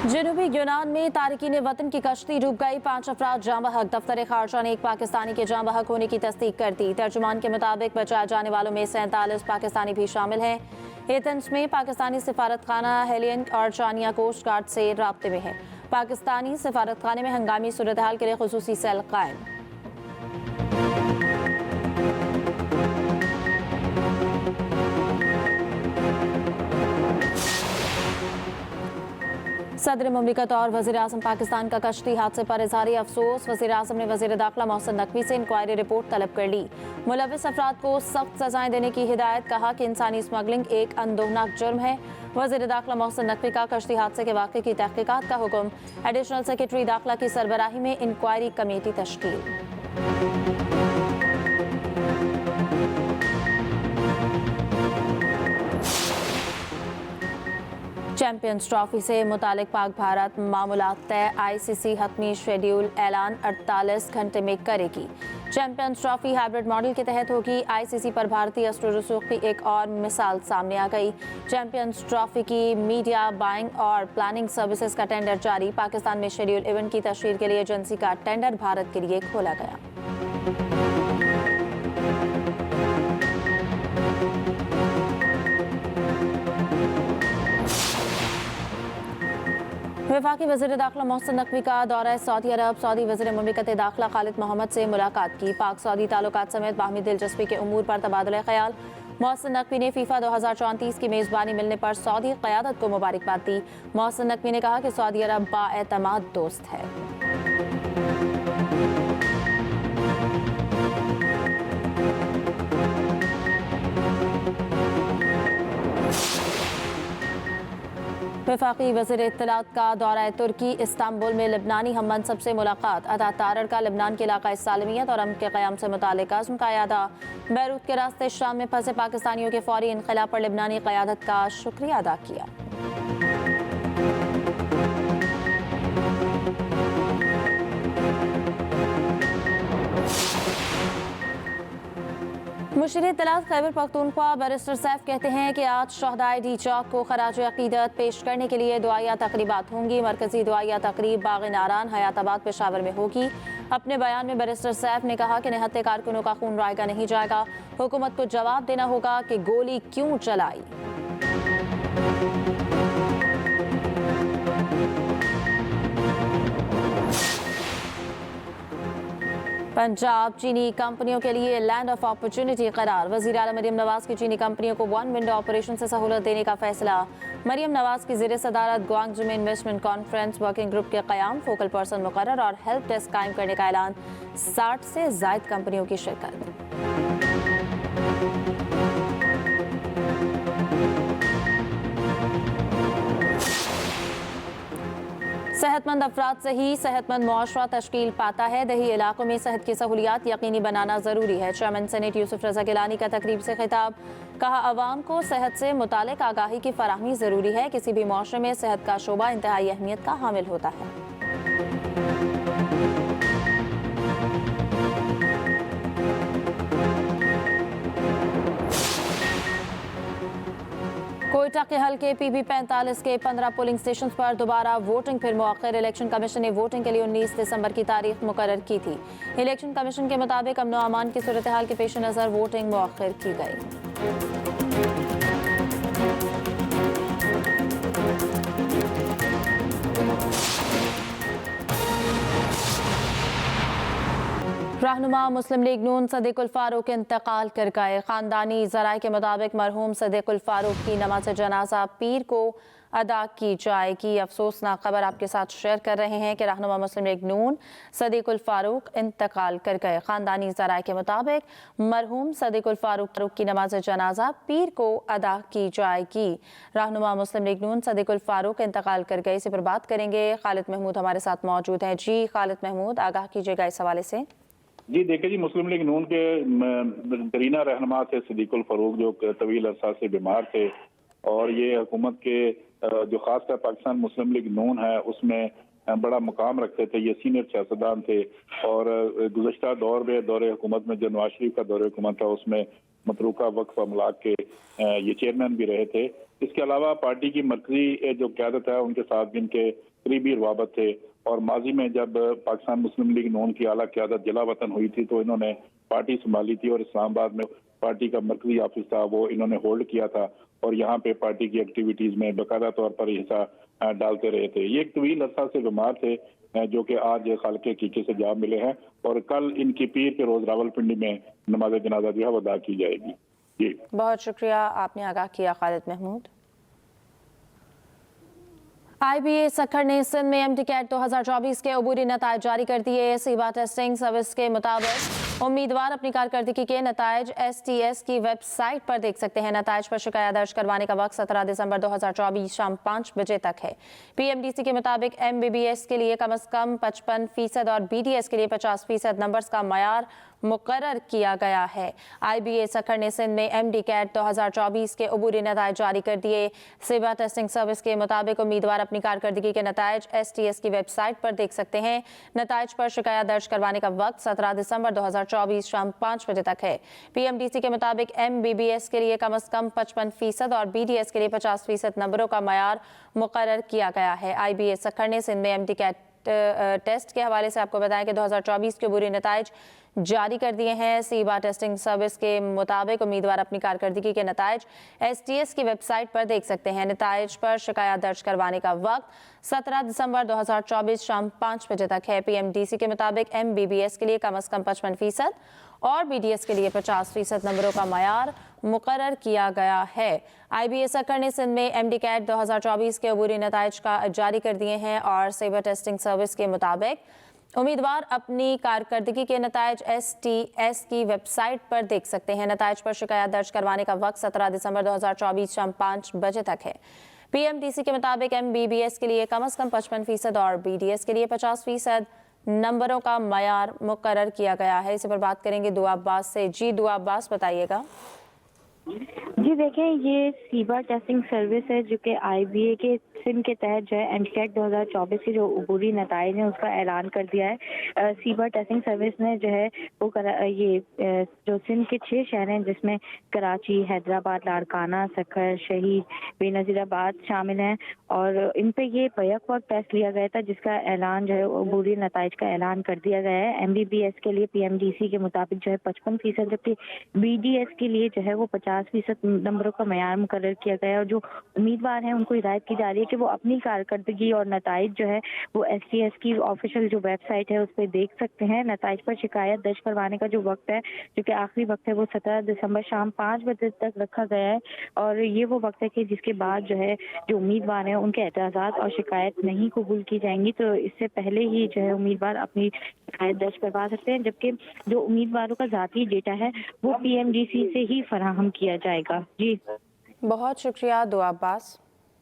जनूबी यूनान में तारकीन वतन की कश्ती डूब गई। 5 अफराद जाँ बहक। दफ्तर खारजा ने एक पाकिस्तानी के जाँ बहक होने की तस्दीक कर दी। तर्जुमान के मुताबिक बचाए जाने वालों में 47 पाकिस्तानी भी शामिल हैं। एथेंस में पाकिस्तानी सिफारतखाना हेलियन और जानिया कोस्ट गार्ड से राब्ते में है। पाकिस्तानी सिफारतखाने में हंगामी सूरत हाल के लिए खुसूसी सेल कायम। सदर मुमलिकत और वज़ीर आज़म पाकिस्तान का कश्ती हादसे पर इज़हारी अफसोस। वज़ीर आज़म ने वज़ीर दाखिला मोहसिन नकवी से इंक्वायरी रिपोर्ट तलब कर ली। मुलविस अफराद को सख्त सजाएं देने की हिदायत। कहा कि इंसानी स्मगलिंग एक अंदोहनाक जुर्म है। वज़ीर दाखिला मोहसिन नकवी का कश्ती हादसे के वाक़े की तहकीकात का हुक्म। एडिशनल सेक्रेटरी दाखिला की सरबराही में इंक्वायरी कमेटी तश्कील। चैंपियंस ट्रॉफी से मुतालिक पाक भारत मामूलात तय। आईसीसी हतमी शेड्यूल ऐलान 48 घंटे में करेगी। चैंपियंस ट्रॉफी हाइब्रिड मॉडल के तहत होगी। आईसीसी पर भारतीय असर रसूख की एक और मिसाल सामने आ गई। चैंपियंस ट्रॉफी की मीडिया बाइंग और प्लानिंग सर्विसेज का टेंडर जारी। पाकिस्तान में शेड्यूल इवेंट की तशहीर के लिए एजेंसी का टेंडर भारत के लिए खोला गया। वफाकी वज़ीर दाखिला मोहसिन नकवी का दौरा सऊदी अरब। सऊदी वज़ीर मुमलिकत दाखिला खालिद मोहम्मद से मुलाकात की। पाक सऊदी ताल्लुकात समेत बाहमी दिलचस्पी के उमूर पर तबादला ख्याल। मोहसिन नकवी ने फीफा 2034 की मेज़बानी मिलने पर सऊदी क़यादत को मुबारकबाद दी। मोहसिन नकवी ने कहा कि सऊदी अरब बाएतमाद दोस्त है। वफाकी वज़ीर इत्तलात का दौरा तुर्की। इस्तांबुल में लिबनानी हम मनसब से मुलाकात। अता तारड़ का लिबनान के इलाक़ाई सालमियत और अमन के क़याम से मुताल्लिक़ अज़्म का यादा। बैरूत के रास्ते शाम में फंसे पाकिस्तानियों के फौरी इनक़िलाब पर लिबनानी क़यादत का शुक्रिया अदा किया। मुशीर इत्तलात खैबर पख्तूनख्वा बैरिस्टर सैफ कहते हैं कि आज शहदाए डी चौक को खराज अक़ीदत पेश करने के लिए दुआया तकरीबात होंगी। मरकजी दुआया तकरीब बाग़ नारान हयाताबाद पेशावर में होगी। अपने बयान में बैरिस्टर सैफ ने कहा कि निहत्ते कारकुनों का खून रायगा नहीं जाएगा। हुकूमत को जवाब देना होगा कि गोली क्यों चलाई। पंजाब चीनी कंपनियों के लिए लैंड ऑफ अपॉर्चुनिटी करार। वज़ीर आला मरियम नवाज की चीनी कंपनियों को वन विंडो ऑपरेशन से सहूलत देने का फैसला। मरियम नवाज की ज़ेर सदारत ग्वांगजू में इन्वेस्टमेंट कॉन्फ्रेंस वर्किंग ग्रुप के क़याम। फोकल पर्सन मुकर्रर और हेल्प डेस्क कायम करने का ऐलान। 60 से ज़ायद कंपनियों की शिरकत। सेहतमंद अफराद से ही सेहतमंद मुआशरा तश्कील पाता है। दही इलाकों में सेहत की सहूलियात यकीनी बनाना ज़रूरी है। चेयरमैन सेनेट यूसुफ रज़ा गिलानी का तकरीब से खिताब। कहा अवाम को सेहत से मुतालिक आगाही की फराहमी ज़रूरी है। किसी भी मुआशरे में सेहत का शोबा इंतहाई अहमियत का हामिल होता है। कोयटा के हल्के पीबी 45 के 15 पोलिंग स्टेशन पर दोबारा वोटिंग फिर मुअख्खर। इलेक्शन कमीशन ने वोटिंग के लिए 19 दिसंबर की तारीख मुकर्रर की थी। इलेक्शन कमीशन के मुताबिक अमन व अमान की सूरत हाल के पेश नज़र वोटिंग मुअख्खर की गई। रहनुमा मुस्लिम लीग नून सदीकुल फारूक इंतकाल कर गए। ख़ानदानी ज़राए के मुताबिक मरहूम सदीकुल फारूक की नमाज जनाजा पीर को अदा की जाएगी। अफसोसनाक खबर आपके साथ शेयर कर रहे हैं कि रहनुमा मुस्लिम लीग नून सदीकुल फारूक इंतकाल कर गए। ख़ानदानी ज़राए के मुताबिक मरहूम सदीकुल फारूक की नमाज जनाजा पीर को अदा की जाएगी। रहनुमा मुस्लिम लीग नून सदीकुल फारूक इंतकाल कर गए। इसी पर बात करेंगे। खालिद महमूद हमारे साथ मौजूद हैं। जी खालिद महमूद, आगाह कीजिएगा इस हवाले से। जी देखिए जी, मुस्लिम लीग नून के तरीना रहनुमा थे सदीकुल फारूक, जो तवील अरसा से बीमार थे और ये हुकूमत के जो खासकर पाकिस्तान मुस्लिम लीग नून है उसमें बड़ा मुकाम रखते थे। ये सीनियर सियासतदान थे और गुज़श्ता दौर में दौरे हुकूमत में जो नवाज शरीफ का दौरे हुकूमत था उसमें मतरूका वक्फ अमलाक के ये चेयरमैन भी रहे थे। इसके अलावा पार्टी की मरकजी जो क़यादत है उनके साथ भी इनके करीबी रवाबत थे। और माजी में जब पाकिस्तान मुस्लिम लीग नून की आला क़यादत जला वतन हुई थी तो इन्होंने पार्टी संभाली थी और इस्लामाबाद में पार्टी का मरकजी ऑफिस था वो इन्होंने होल्ड किया था और यहाँ पे पार्टी की एक्टिविटीज में बाकायदा तौर पर हिस्सा डालते रहे थे। ये एक तवील अरसा से बीमार थे जो कि आज खालके हकीकी से जाब मिले हैं और कल इनकी पीर के रोज रावलपिंडी में नमाज जनाजा जो है वो अदा की जाएगी। जी बहुत शुक्रिया, आपने आगाह किया खालिद महमूद। IBA सक्खर ने सिंध में MTCAT 2024 के अबूरी नतायज जारी कर दिए। सीबा टेस्टिंग सर्विस के मुताबिक उम्मीदवार अपनी कारकर्दगी के नतायज STS की वेबसाइट पर देख सकते हैं। नतायज पर शिकायत दर्ज करवाने का वक्त 17 दिसंबर 2024 शाम 5 बजे तक है। PMDC के मुताबिक MBBS के लिए कम अज कम 55% और BDS के लिए 50% नंबर्स का मयार मुकर्रर किया गया है। IBA सक्खर ने सिंध में MDCAT 2024 के अबूरी नतायज जारी कर दिए। सेवा टेस्टिंग सर्विस के मुताबिक उम्मीदवार अपनी कारकर्दगी के नतायज STS की वेबसाइट पर देख सकते हैं। नतायज पर शिकायत दर्ज करवाने का वक्त 17 दिसंबर 2024 शाम 5 बजे तक है। PMDC के मुताबिक MBBS के लिए कम अज कम 55% और BDS के लिए 50% नंबरों का मयार मुकर्रर किया गया है। IBA सक्खर ने सिंध में MDCAT टेस्ट के हवाले से आपको बताया कि 2024 के बुरे नतायज जारी कर दिए हैं। सीबा टेस्टिंग सर्विस के मुताबिक उम्मीदवार अपनी कारकर्दगी के नतायज STS की वेबसाइट पर देख सकते हैं। नतायज पर शिकायत दर्ज करवाने का वक्त 17 दिसंबर 2024 शाम 5 बजे तक है। PMDC के मुताबिक MBBS के लिए कम अज कम 55% और BDS के लिए 50% नंबरों का मयार मुकर्रर किया गया है। IBA सक्खर ने सिंध में MDCAT 2024 के अबूरी नतायज का जारी कर दिए हैं और सेवा टेस्टिंग सर्विस के मुताबिक उम्मीदवार अपनी कारकर्दगी के नतायज STS की वेबसाइट पर देख सकते हैं। नतायज पर शिकायत दर्ज करवाने का वक्त 17 दिसंबर 2024 शाम 5 बजे तक है। PMDC के मुताबिक MBBS के लिए कम अज कम 55% और BDS के लिए 50% नंबरों का मयार मुकर्रर किया गया है। इस पर बात करेंगे दुआ अब्बास से। जी दुआ अब्बास, बताइएगा। जी देखें, ये सीबा टेस्टिंग सर्विस है जो कि IBA के सिंध के तहत जो है MCAT 2024 के जो अबूरी नतायज हैं उसका ऐलान कर दिया है। सीबा टेस्टिंग सर्विस ने जो है वो जो सिंध के 6 शहर हैं जिसमें कराची, हैदराबाद, लाड़काना, सक्खर, शहीद, बेनज़ीराबाद शामिल हैं और इन पे ये बैक वक्त टेस्ट लिया गया था जिसका ऐलान जो है अबूरी नतायज का ऐलान कर दिया गया है। MBBS के लिए PMDC के मुताबिक जो है 55%, जबकि BDS के लिए जो है वो 50% नंबरों का मयार मुकर्रर किया गया है और जो उम्मीदवार हैं उनको हिदायत की जा रही है कि वो अपनी कारकर्दगी और नताइज जो है वो STS की ऑफिशियल जो वेबसाइट है उस पर देख सकते हैं। नताइज पर शिकायत दर्ज करवाने का जो वक्त है जो कि आखिरी वक्त है वो 17 दिसंबर शाम 5 बजे तक रखा गया है और ये वो वक्त है कि जिसके बाद जो है जो उम्मीदवार हैं उनके एतराज़ात और शिकायत नहीं कबूल की जाएंगी, तो इससे पहले ही जो है उम्मीदवार अपनी शिकायत दर्ज करवा सकते हैं, जबकि जो उम्मीदवारों का ज़ाती डेटा है वो PMDC से ही फराहम किया जाएगा। जी बहुत शुक्रिया दुआ अब्बास।